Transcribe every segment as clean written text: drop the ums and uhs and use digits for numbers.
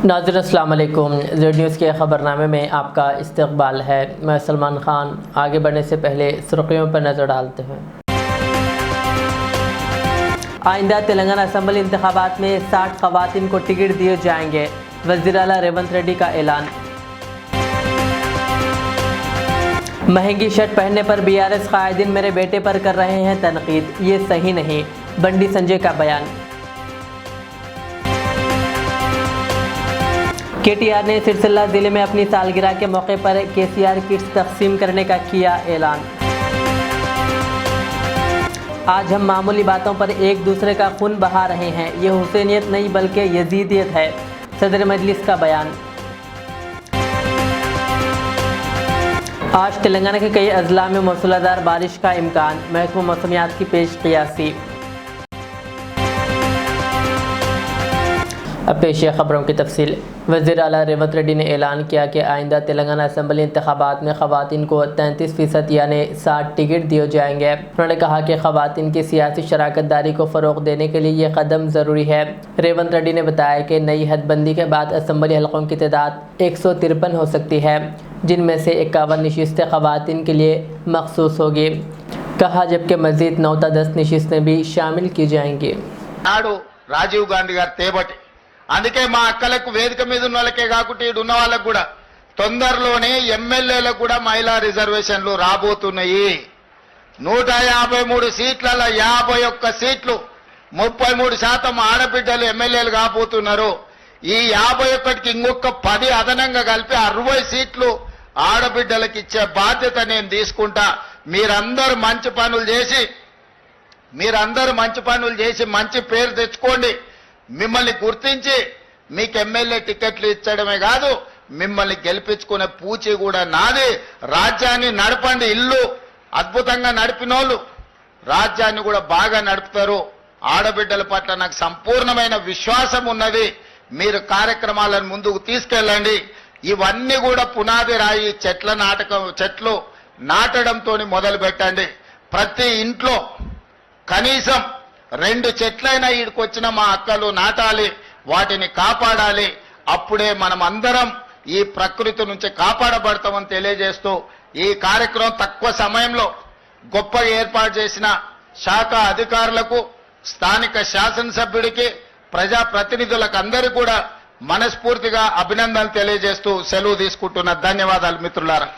ناظرین السلام علیکم، زیڈ نیوز کے خبرنامے میں آپ کا استقبال ہے۔ میں سلمان خان۔ آگے بڑھنے سے پہلے سرخیوں پر نظر ڈالتے ہیں۔ آئندہ تلنگانہ اسمبلی انتخابات میں 60 خواتین کو ٹکٹ دیے جائیں گے، وزیر اعلیٰ ریونت ریڈی کا اعلان۔ مہنگی شرٹ پہننے پر BRS قائدین میرے بیٹے پر کر رہے ہیں تنقید، یہ صحیح نہیں، بنڈی سنجے کا بیان۔ KTR نے سرسلہ ضلع میں اپنی سالگرہ کے موقع پر KCR کٹس تقسیم کرنے کا کیا اعلان۔ آج ہم معمولی باتوں پر ایک دوسرے کا خون بہا رہے ہیں، یہ حسینیت نہیں بلکہ یزیدیت ہے، صدر مجلس کا بیان۔ آج تلنگانہ کے کئی اضلاع میں موسلادھار دار بارش کا امکان، محکمہ موسمیات کی پیش قیاسی۔ اب پیش ہے خبروں کی تفصیل۔ وزیر اعلیٰ ریونت ریڈی نے اعلان کیا کہ آئندہ تلنگانہ اسمبلی انتخابات میں خواتین کو 33% یعنی 60 ٹکٹ دیے جائیں گے۔ انہوں نے کہا کہ خواتین کی سیاسی شراکت داری کو فروغ دینے کے لیے یہ قدم ضروری ہے۔ ریونت ریڈی نے بتایا کہ نئی حد بندی کے بعد اسمبلی حلقوں کی تعداد 153 ہو سکتی ہے، جن میں سے 51 نشستیں خواتین کے لیے مخصوص ہوگی، کہا جبکہ مزید 9 تا 10 نشستیں بھی شامل کی جائیں گی۔ రాజీవ్ గాంధీ గారు తేబట్టి అందుకే మా అక్కలకు వేదిక మీద ఉన్న వాళ్ళకే కాకుండా ఇటు ఉన్న వాళ్ళకు కూడా తొందరలోనే ఎమ్మెల్యేలకు కూడా మహిళా రిజర్వేషన్లు రాబోతున్నాయి। 153 సీట్లలో 51 సీట్లు 33% ఆడబిడ్డలు ఎమ్మెల్యేలు కాబోతున్నారు। ఈ 51కి ఇంకొక 10 అదనంగా కలిపి 60 సీట్లు ఆడబిడ్డలకు ఇచ్చే బాధ్యత నేను తీసుకుంటా। మీరందరూ మంచి పనులు చేసి మంచి పేరు తెచ్చుకోండి। మిమ్మల్ని గుర్తించి మీకు ఎమ్మెల్యే టికెట్లు ఇచ్చడమే కాదు, మిమ్మల్ని గెలిపించుకునే పూచి కూడా నాది। రాజ్యాన్ని నడపండి, ఇల్లు అద్భుతంగా నడిపినోళ్ళు రాజ్యాన్ని కూడా బాగా నడుపుతారు। ఆడబిడ్డల పట్ల నాకు సంపూర్ణమైన విశ్వాసం ఉన్నది। మీరు కార్యక్రమాలను ముందుకు తీసుకెళ్ళండి। ఇవన్నీ కూడా పునాది రాయి చెట్లు నాటడంతో మొదలు పెట్టండి। ప్రతి ఇంట్లో కనీసం 2 చెట్లైనా ఈడికొచ్చిన మా అక్కలు నాటాలి, వాటిని కాపాడాలి। అప్పుడే మనం అందరం ఈ ప్రకృతి నుంచి కాపాడబడతామని తెలియజేస్తూ ఈ కార్యక్రమం తక్కువ సమయంలో గొప్పగా ఏర్పాటు చేసిన శాఖ అధికారులకు, స్థానిక శాసనసభ్యుడికి, ప్రజా ప్రతినిధులకు అందరికీ కూడా మనస్ఫూర్తిగా అభినందనలు తెలియజేస్తూ సెలవు తీసుకుంటున్నా। ధన్యవాదాలు మిత్రులారా।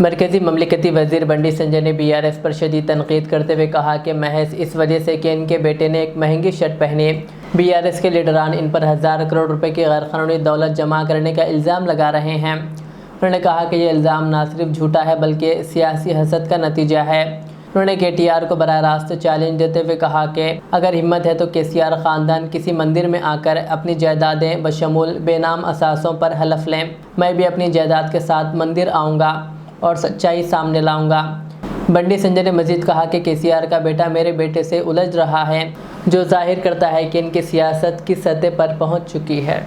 مرکزی مملکتی وزیر بنڈی سنجے نے BRS پر شدید تنقید کرتے ہوئے کہا کہ محض اس وجہ سے کہ ان کے بیٹے نے ایک مہنگی شرٹ پہنی، BRS کے لیڈران ان پر 1000 کروڑ روپے کی غیر قانونی دولت جمع کرنے کا الزام لگا رہے ہیں۔ انہوں نے کہا کہ یہ الزام نہ صرف جھوٹا ہے بلکہ سیاسی حسد کا نتیجہ ہے۔ انہوں نے KTR کو براہ راست چیلنج دیتے ہوئے کہا کہ اگر ہمت ہے تو KCR خاندان کسی مندر میں آ کر اپنی جائیدادیں بشمول بے نام اثاثوں پر حلف لیں، میں بھی اپنی جائیداد کے ساتھ مندر آؤں گا اور سچائی سامنے لاؤں گا۔ بنڈی سنجے نے مزید کہا کہ KCR کا بیٹا میرے بیٹے سے الجھ رہا ہے، جو ظاہر کرتا ہے کہ ان کی سیاست کس سطح پر پہنچ چکی ہے۔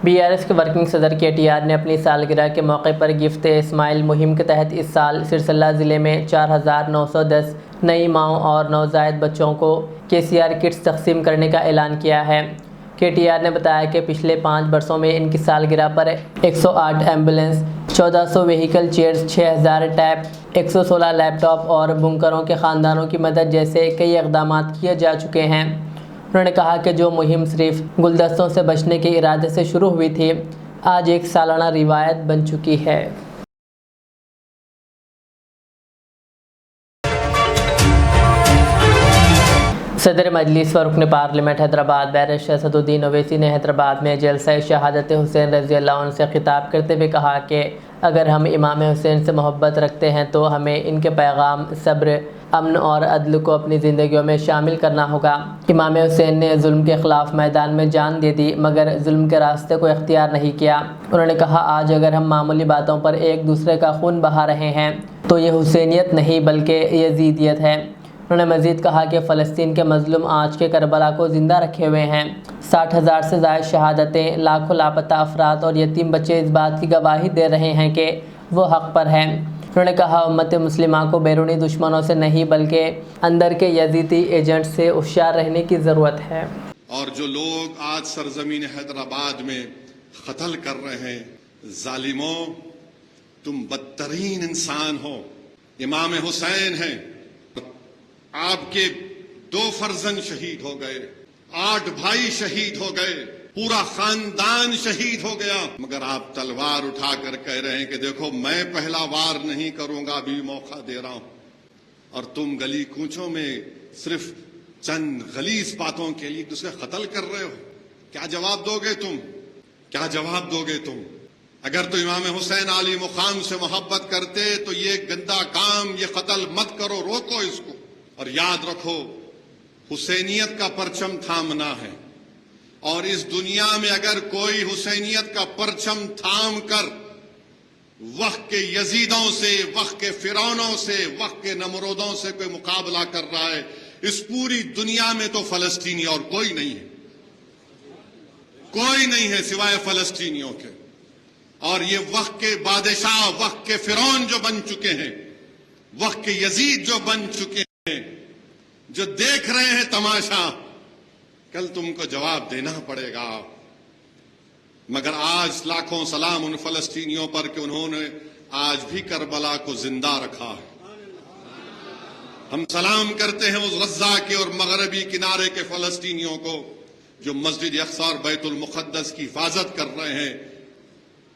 BRS کے ورکنگ صدر KTR نے اپنی سالگرہ کے موقع پر گفٹ اسماعیل مہم کے تحت اس سال سرسلہ ضلع میں 4910 نئی ماؤں اور نوزائیدہ بچوں کو KCR کٹس تقسیم کرنے کا اعلان کیا ہے۔ KTR نے بتایا کہ پچھلے 5 برسوں میں ان کی سالگرہ پر 108 ایمبولنس، 1400 وہیکل چیئرز، 6000 ٹیب، 116 لیپ ٹاپ اور بنکروں کے خاندانوں کی مدد جیسے کئی اقدامات کیے جا چکے ہیں۔ انہوں نے کہا کہ جو مہم صرف گلدستوں سے بچنے کے ارادے سے شروع ہوئی تھی، آج ایک سالانہ روایت بن چکی ہے۔ صدر مجلس و رکن پارلیمنٹ حیدرآباد بیرسٹر اسد الدین اویسی نے حیدرآباد میں جلسہ شہادت حسین رضی اللہ عنہ سے خطاب کرتے ہوئے کہا کہ اگر ہم امام حسین سے محبت رکھتے ہیں تو ہمیں ان کے پیغام صبر، امن اور عدل کو اپنی زندگیوں میں شامل کرنا ہوگا۔ امام حسین نے ظلم کے خلاف میدان میں جان دے دی مگر ظلم کے راستے کو اختیار نہیں کیا۔ انہوں نے کہا آج اگر ہم معمولی باتوں پر ایک دوسرے کا خون بہا رہے ہیں تو یہ حسینیت نہیں بلکہ یزیدیت ہے۔ انہوں نے مزید کہا کہ فلسطین کے مظلوم آج کے کربلا کو زندہ رکھے ہوئے ہیں۔ 60,000 سے زائد شہادتیں، لاکھوں لاپتہ افراد اور یتیم بچے اس بات کی گواہی دے رہے ہیں کہ وہ حق پر ہیں۔ انہوں نے کہا امت مسلمہ کو بیرونی دشمنوں سے نہیں بلکہ اندر کے یزیدی ایجنٹ سے ہوشیار رہنے کی ضرورت ہے۔ اور جو لوگ آج سرزمین حیدرآباد میں قتل کر رہے ہیں، ظالموں، تم بدترین انسان ہو۔ امام حسین ہیں، آپ کے 2 فرزند شہید ہو گئے، 8 بھائی شہید ہو گئے، پورا خاندان شہید ہو گیا، مگر آپ تلوار اٹھا کر کہہ رہے ہیں کہ دیکھو میں پہلا وار نہیں کروں گا، ابھی موقع دے رہا ہوں۔ اور تم گلی کوچوں میں صرف چند غلیظ باتوں کے لیے دوسرے قتل کر رہے ہو۔ کیا جواب دو گے تم؟ کیا جواب دو گے تم؟ اگر تو امام حسین علی مقام سے محبت کرتے تو یہ گندا کام، یہ قتل مت کرو، روکو اس کو۔ اور یاد رکھو حسینیت کا پرچم تھامنا ہے، اور اس دنیا میں اگر کوئی حسینیت کا پرچم تھام کر وقت کے یزیدوں سے، وقت کے فرعونوں سے، وقت کے نمرودوں سے کوئی مقابلہ کر رہا ہے، اس پوری دنیا میں تو فلسطینی اور کوئی نہیں ہے، کوئی نہیں ہے سوائے فلسطینیوں کے۔ اور یہ وقت کے بادشاہ، وقت کے فرعون جو بن چکے ہیں، وقت کے یزید جو بن چکے ہیں، جو دیکھ رہے ہیں تماشا، کل تم کو جواب دینا پڑے گا۔ مگر آج لاکھوں سلام ان فلسطینیوں پر کہ انہوں نے آج بھی کربلا کو زندہ رکھا ہے۔ ہم سلام کرتے ہیں اس غزہ کے اور مغربی کنارے کے فلسطینیوں کو جو مسجد اقصی اور بیت المقدس کی حفاظت کر رہے ہیں۔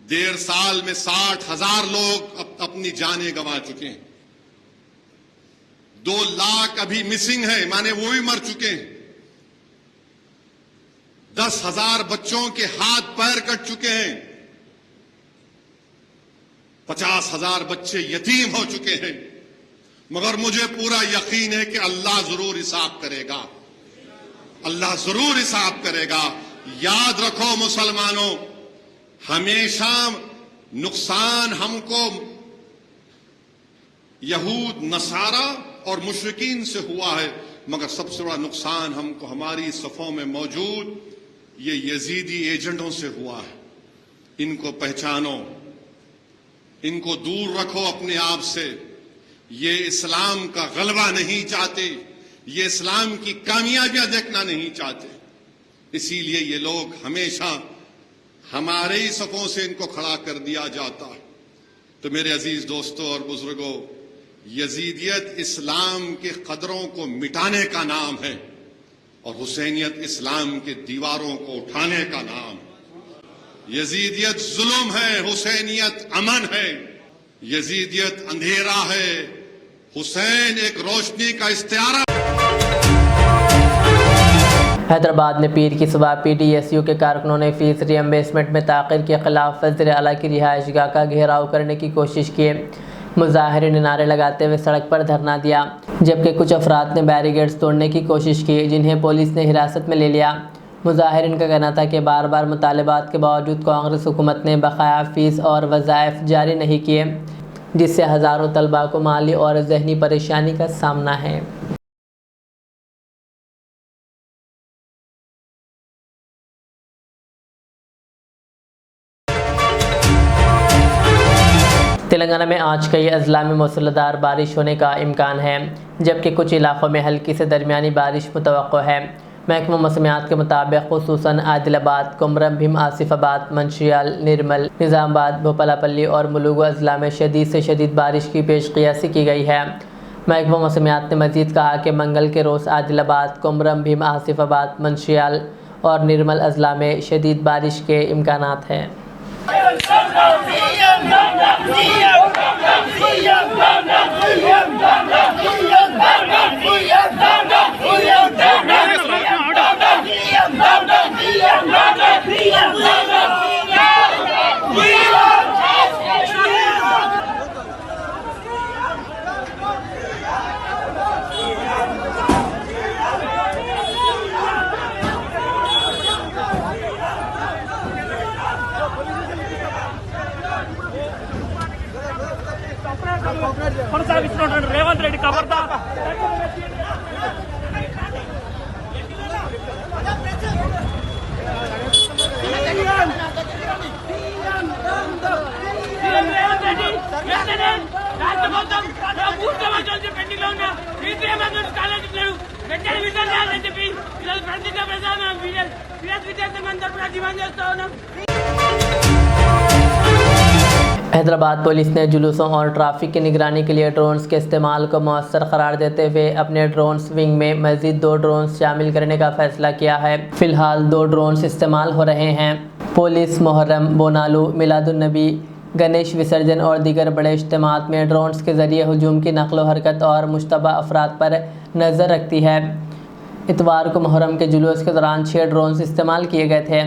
1.5 سال میں 60,000 لوگ اپنی جانیں گنوا چکے ہیں، 2 لاکھ ابھی مسنگ ہے، مانے وہ بھی مر چکے ہیں، 10,000 بچوں کے ہاتھ پیر کٹ چکے ہیں، 50,000 بچے یتیم ہو چکے ہیں۔ مگر مجھے پورا یقین ہے کہ اللہ ضرور حساب کرے گا، اللہ ضرور حساب کرے گا۔ یاد رکھو مسلمانوں، ہمیشہ نقصان ہم کو یہود، نصارہ اور مشرکین سے ہوا ہے، مگر سب سے بڑا نقصان ہم کو ہماری صفوں میں موجود یہ یزیدی ایجنٹوں سے ہوا ہے۔ ان کو پہچانو، ان کو دور رکھو اپنے آپ سے۔ یہ اسلام کا غلبہ نہیں چاہتے، یہ اسلام کی کامیابیاں دیکھنا نہیں چاہتے، اسی لیے یہ لوگ ہمیشہ ہمارے ہی صفوں سے ان کو کھڑا کر دیا جاتا ہے۔ تو میرے عزیز دوستوں اور بزرگوں، یزیدیت اسلام کے قدروں کو مٹانے کا نام ہے، اور حسینیت اسلام کے دیواروں کو اٹھانے کا نام ہے۔ یزیدیت ظلم ہے، حسینیت امن ہے۔ یزیدیت اندھیرا ہے، حسین ایک روشنی کا استعارہ۔ حیدرآباد میں پیر کی صبح پی ڈی ایس یو کے کارکنوں نے فیس ری ایمبیسمنٹ میں تاخیر کے خلاف وزیر اعلیٰ کی رہائش گاہ کا گھیراؤ کرنے کی کوشش کی۔ مظاہرین نے نعرے لگاتے ہوئے سڑک پر دھرنا دیا، جبکہ کچھ افراد نے بیریگیڈز توڑنے کی کوشش کی جنہیں پولیس نے حراست میں لے لیا۔ مظاہرین کا کہنا تھا کہ بار بار مطالبات کے باوجود کانگریس حکومت نے بقایا فیس اور وظائف جاری نہیں کیے، جس سے ہزاروں طلباء کو مالی اور ذہنی پریشانی کا سامنا ہے۔ تلنگانہ میں آج کئی اضلاع میں موسلادھار بارش ہونے کا امکان ہے، جبکہ کچھ علاقوں میں ہلکی سے درمیانی بارش متوقع ہے۔ محکمہ موسمیات کے مطابق خصوصاً عادل آباد، کمرم بھیم، آصف آباد، منشیال، نرمل، نظام آباد، بھوپالا پلی اور ملوگو اضلاع میں شدید سے شدید بارش کی پیش قیاسی کی گئی ہے۔ محکمہ موسمیات نے مزید کہا کہ منگل کے روز عادل آباد، کمرم بھیم، آصف آباد، منشیال اور نرمل اضلاع میں شدید بارش کے امکانات ہیں۔ రేవంత్ రెడ్డి కబర్దా పెండింగ్ లో ఉన్నా వెంటనే విధానాలని చెప్పి ఈరోజు ప్రతిజ్ఞ ప్రధాన విద్యార్థి మన తరఫున డిమాండ్ చేస్తా ఉన్నాం। حیدرآباد پولیس نے جلوسوں اور ٹریفک کی نگرانی کے لیے ڈرونز کے استعمال کو مؤثر قرار دیتے ہوئے اپنے ڈرونز ونگ میں مزید 2 ڈرونز شامل کرنے کا فیصلہ کیا ہے۔ فی الحال 2 ڈرونز استعمال ہو رہے ہیں۔ پولیس محرم، بونالو، میلاد النبی، گنیش وسرجن اور دیگر بڑے اجتماعات میں ڈرونز کے ذریعے ہجوم کی نقل و حرکت اور مشتبہ افراد پر نظر رکھتی ہے۔ اتوار کو محرم کے جلوس کے دوران 6 ڈرونز استعمال کیے گئے تھے۔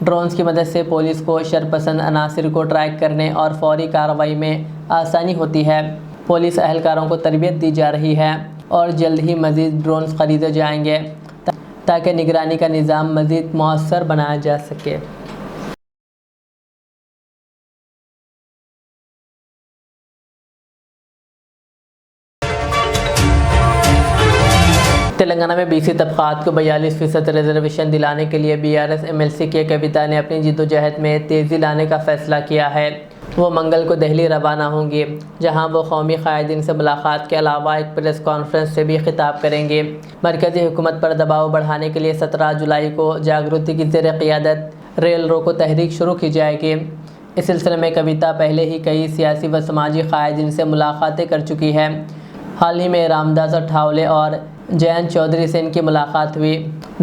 ڈرونز کی مدد سے پولیس کو شرپسند عناصر کو ٹریک کرنے اور فوری کارروائی میں آسانی ہوتی ہے۔ پولیس اہلکاروں کو تربیت دی جا رہی ہے اور جلد ہی مزید ڈرونز خریدے جائیں گے تاکہ نگرانی کا نظام مزید مؤثر بنایا جا سکے۔ تلنگانہ میں BC طبقات کو 42% ریزرویشن دلانے کے لیے BRS MLC کے کویتا نے اپنی جدوجہد میں تیزی لانے کا فیصلہ کیا ہے۔ وہ منگل کو دہلی روانہ ہوں گے، جہاں وہ قومی قائدین سے ملاقات کے علاوہ ایک پریس کانفرنس سے بھی خطاب کریں گے۔ مرکزی حکومت پر دباؤ بڑھانے کے لیے 17 جولائی کو جاگرتی کی زیر قیادت ریل روکو تحریک شروع کی جائے گی۔ اس سلسلے میں کویتا پہلے ہی کئی سیاسی و سماجی قائدین سے ملاقاتیں کر چکی ہے۔ حال ہی میں رام داس اٹھاولے اور جینت چودھری سے ان کی ملاقات ہوئی۔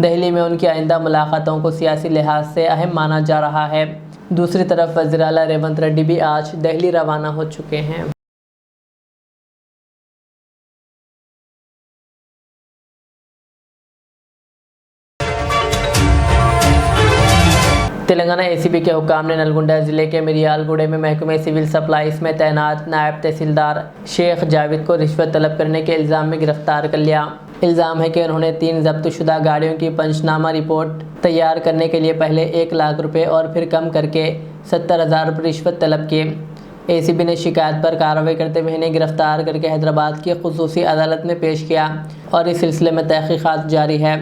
دہلی میں ان کی آئندہ ملاقاتوں کو سیاسی لحاظ سے اہم مانا جا رہا ہے۔ دوسری طرف وزیر اعلیٰ ریونت ریڈی بھی آج دہلی روانہ ہو چکے ہیں۔ تلنگانہ ACB کے حکام نے نلگنڈا ضلع کے مریال گوڑے میں محکمہ سول سپلائز میں تعینات نائب تحصیلدار شیخ جاوید کو رشوت طلب کرنے کے الزام میں گرفتار کر لیا۔ الزام ہے کہ انہوں نے 3 ضبط شدہ گاڑیوں کی پنچنامہ رپورٹ تیار کرنے کے لیے پہلے 1 لاکھ روپے اور پھر کم کر کے 70,000 روپے رشوت طلب کی۔ ACB نے شکایت پر کارروائی کرتے ہوئے انہیں گرفتار کر کے حیدرآباد کی خصوصی عدالت میں پیش کیا اور اس سلسلے میں تحقیقات جاری ہے۔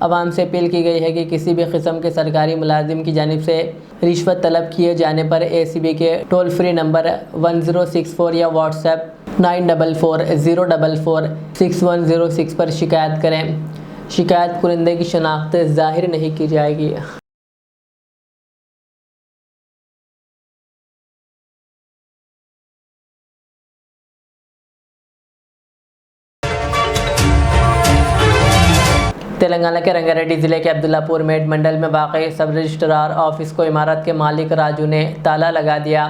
عوام سے اپیل کی گئی ہے کہ کسی بھی قسم کے سرکاری ملازم کی جانب سے رشوت طلب کیے جانے پر ACB کے ٹول فری نمبر 1064 یا واٹس ایپ 9440446106 پر شکایت کریں۔ شکایت کنندے کی شناخت ظاہر نہیں کی جائے گی۔ تلنگانہ کے رنگا ریڈی ضلع کے عبداللہ پور میڈ منڈل میں واقع سب رجسٹرار آفس کو عمارت کے مالک راجو نے تالا لگا دیا۔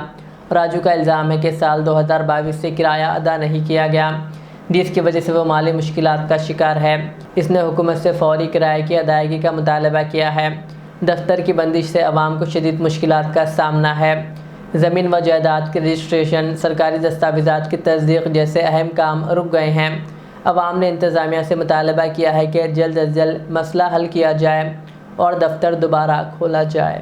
راجو کا الزام ہے کہ سال 2022 سے کرایہ ادا نہیں کیا گیا، جس کی وجہ سے وہ مالی مشکلات کا شکار ہے۔ اس نے حکومت سے فوری کرایہ کی ادائیگی کا مطالبہ کیا ہے۔ دفتر کی بندش سے عوام کو شدید مشکلات کا سامنا ہے۔ زمین و جائیداد کی رجسٹریشن، سرکاری دستاویزات کی تصدیق جیسے اہم کام رک گئے ہیں۔ عوام نے انتظامیہ سے مطالبہ کیا ہے کہ جلد از جلد مسئلہ حل کیا جائے اور دفتر دوبارہ کھولا جائے۔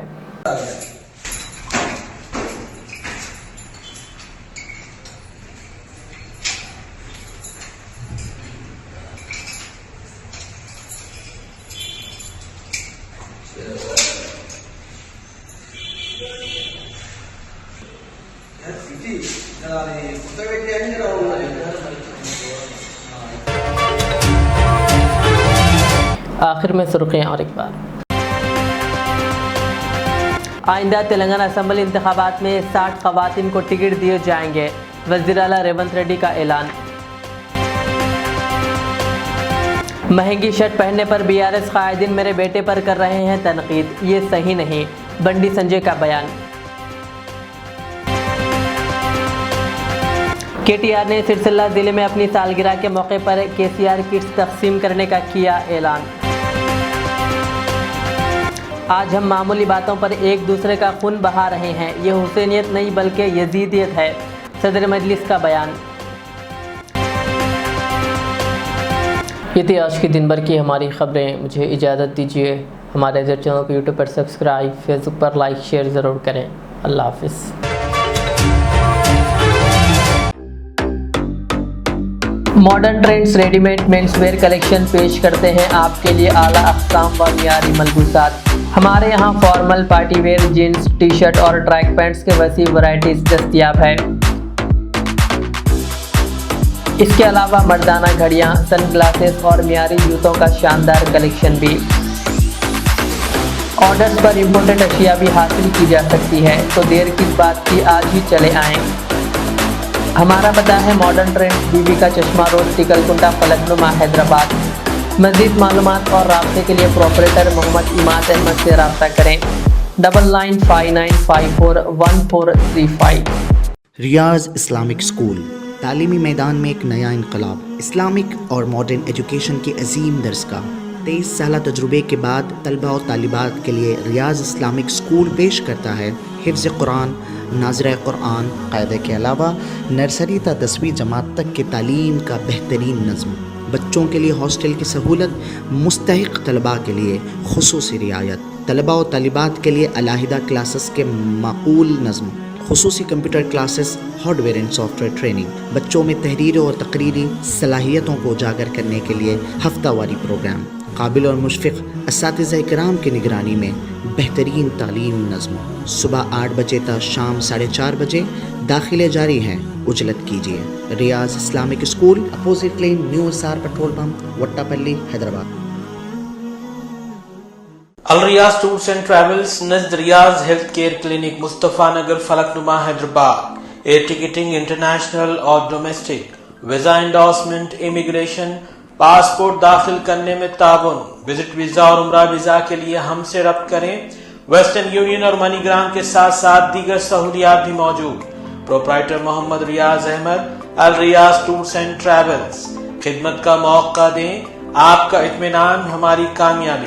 آخر میں سرخیاں اور ایک بار، آئندہ تلنگانہ اسمبلی انتخابات میں 60 خواتین کو ٹکٹ دیے جائیں گے، وزیر اعلیٰ ریونت ریڈی کا اعلان۔ مہنگی شرٹ پہننے پر BRS قائدین میرے بیٹے پر کر رہے ہیں تنقید، یہ صحیح نہیں، بنڈی سنجے کا بیان۔ KTR نے سرسلہ ضلع میں اپنی سالگرہ کے موقع پر KCR کٹس تقسیم کرنے کا کیا اعلان۔ آج ہم معمولی باتوں پر ایک دوسرے کا خون بہا رہے ہیں، یہ حسینیت نہیں بلکہ یزیدیت ہے، صدر مجلس کا بیان۔ یہ تھی آج کی دن بھر کی ہماری خبریں، مجھے اجازت دیجیے، ہمارے چینل کو YouTube پر سبسکرائب، فیس بک پر لائک شیئر ضرور کریں۔ اللہ حافظ۔ Modern trends ready made means where collection پیش کرتے ہیں آپ کے لیے اعلیٰ اقسام و معیاری ملبوسات۔ ہمارے یہاں formal, party wear, jeans, T shirt اور ٹریک پینٹس کے وسیع ورائٹیز دستیاب ہے۔ اس کے علاوہ مردانہ گھڑیاں، سن گلاسز اور معیاری جوتوں کا شاندار کلیکشن بھی۔ آرڈرز پر امپورٹنٹ اشیاء بھی حاصل کی جا سکتی ہے، تو دیر کس بات کی، آج ہی چلے آئیں۔ ہمارا پتہ ہے ماڈرن ٹرینڈز، بی بی کا چشمہ روڈ، ٹکل کنڈا، فلک نما، حیدرآباد۔ مزید معلومات اور رابطے کے لیے پروپریٹر محمد اماد احمد سے رابطہ کریں، 9959541435۔ ریاض اسلامک اسکول تعلیمی میدان میں ایک نیا انقلاب، اسلامک اور ماڈرن ایجوکیشن کی عظیم درسگاہ۔ 23 سالہ تجربے کے بعد طلباء و طالبات کے لیے ریاض اسلامک اسکول پیش کرتا ہے حفظ قرآن، ناظرہ قرآن، قاعدے کے علاوہ نرسری تا 10ویں جماعت تک کی تعلیم کا بہترین نظم۔ بچوں کے لیے ہاسٹل کی سہولت، مستحق طلباء کے لیے خصوصی رعایت، طلباء و طالبات کے لیے علیحدہ کلاسز کے معقول نظم، خصوصی computer classes, hard where and soft where training, بچوں میں تحریری اور تقریری صلاحیتوں کو اجاگر کرنے کے لیے ہفتہ واری پروگرام، قابل اور مشفق اساتذہ کرام کی نگرانی میں بہترین تعلیم نظم۔ صبح 8 بجے تا شام 4:30 بجے، داخلے جاری ہیں، اجلت کیجیے۔ Riyaz Islamic school, opposite lane, new SR petrol pump, Vattepally, Hyderabad. Al Riyaz tours and travels نزد Riyaz health care clinic, Mustafa Nagar, Falaknuma, Hyderabad. Air ticketing international اور domestic, visa endorsement, immigration, passport داخل کرنے میں تعاون، وزٹ ویزا اور عمرہ ویزا کے لیے ہم سے رابطہ کریں۔ ویسٹرن یونین اور منی گرام کے ساتھ ساتھ دیگر سہولیات بھی موجود۔ Proprietor Mohammed Riyaz Ahmed, Al Riyaz tours and travels. خدمت کا موقع دیں، آپ کا اطمینان ہماری کامیابی۔